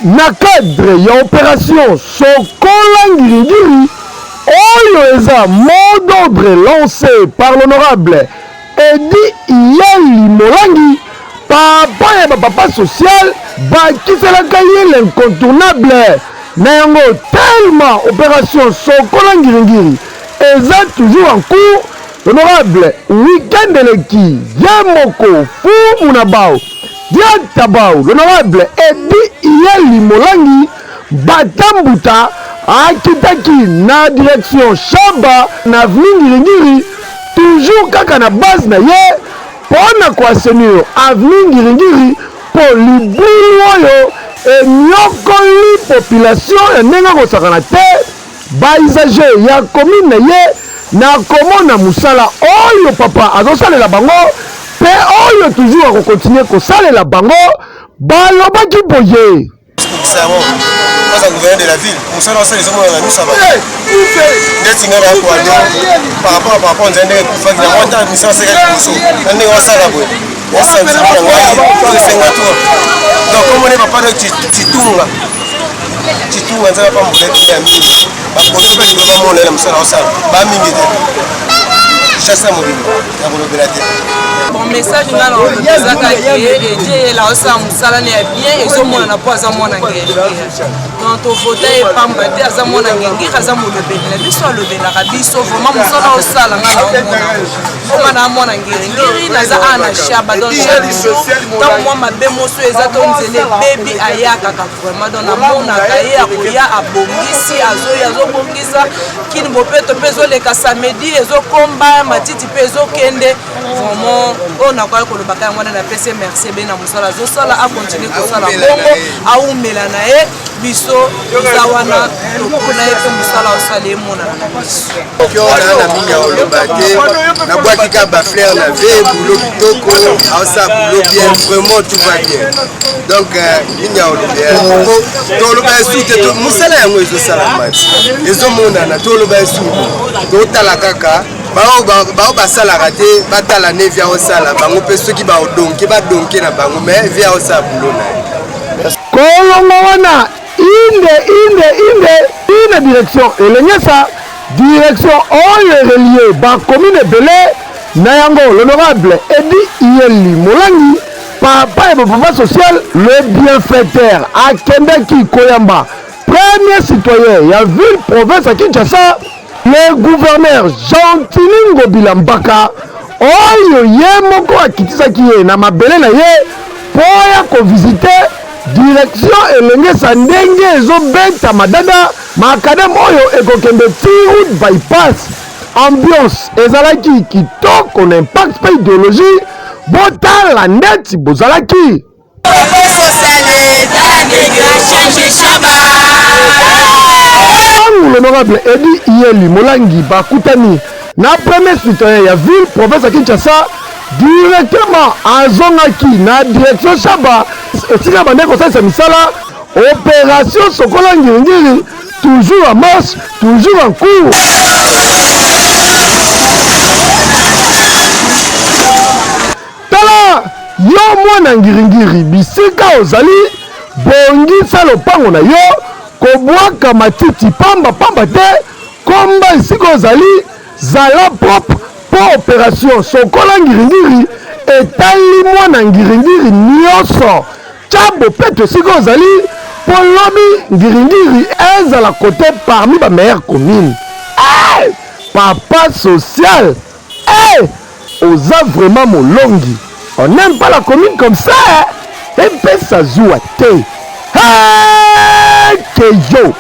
na cadre ya opération Sokola Ngiringiri oyo eza mot d'ordre lancé par l'honorable Edi Iyeli Molangi papa ya papa social bakiselaka ye l'incontournable na yango tellement opération Sokola Ngiringiri eza toujours en cours. L'honorable week-end eleki Yamoko Fumunabao Diatabao l'honorable Edi Iyeli Molangi batambuta akitaki na direction Shaba na avenue Ngiringiri toujours kaka na base na ye pona kwa senio avenue Ngiringiri po libulu oyo enyokoli population ya ndenge kosakana te baisager ya commune na ye na komona musala oyo papa azosalela bango pe oyo toujours akokontinue kosalela bango balobaki boye Parce que le gouverneur de la ville, nous sommes les hommes de la nuit, ça va. Par rapport à on dirait que nous avons un mission à donc comme on est papa de Titunga, Titunga, ça va pas me faire un parce que je vais pas mon élève, ça va chasse mobile, bon message nga na ozaka et la osa musala ne bien et so mona po aza mona ngeli donc to vote e pamba te aza mona ngengi aza molobeli na biso alobelaka biso vraiment musala osala nga na mona ngeli naza ana shaba donc tant moi mabe moso eza to nzele baby ayaka ka vraiment donc na mona kaye akoya abongisi azo bongisa kini bopeto pezo leka samedi ezo komba matiti pezo kende vraiment on a quoi que le bakay ngwana na PC merci be na musala zo sala a continuer ko sala bongo a umela na e biso zawana to kuna e musala osale mona na biso kyo na minga olobate na bwaki ka ba fleur na ve boulot kitoko a sa boulot bien vraiment tout va bien donc minga olobate to lo ba suite to musala yango ezo sala match ezo mona na to lo ba suite to tala kaka bao basalaka te batala ne via osala bango mpe soki baodonke badonke na bango me via osala bulo na ye kolongo wana inde direction elenyesa direction oyo relie bacommune ebele na yango l'honorable Edi Iyeli Molangi papa ya papa social le bienfaiteur akendaki koyamba premier citoyen ya ville province ya Kinshasa le gouverneur Jean-Tiningo Bilambaka oyo ye moko akitisaki ye na mabele na ye po ya kovisite direction elengesa ndenge ezobeta madada makadam oyo ekokende route bypass ambiance ezalaki kitoko na impact pa idéologie botala ndeti bozalaki l'honorable Edi Iyeli Molangi bakutani na premier citoyen ya ville province ya Kinshasa directement azongaki na direction Shaba esika bande kosalisa misala opération Sokola Ngiringiri toujours en marche toujours en cours. Tala yo mwana Ngiringiri bisika ozali bongisa lopango na yo kobwaka matiti pamba te komba esika ozali zala propre po opération Sokola Ngiringiri etali mwana Ngiringiri nyonso tshabo peto esika ozali po lobi Ngiringiri ezala côté parmi ba meilleure commune. Papa social oza vraiment molongi, on n'aime pas la commune comme ça et puis ça joue à te. Que yo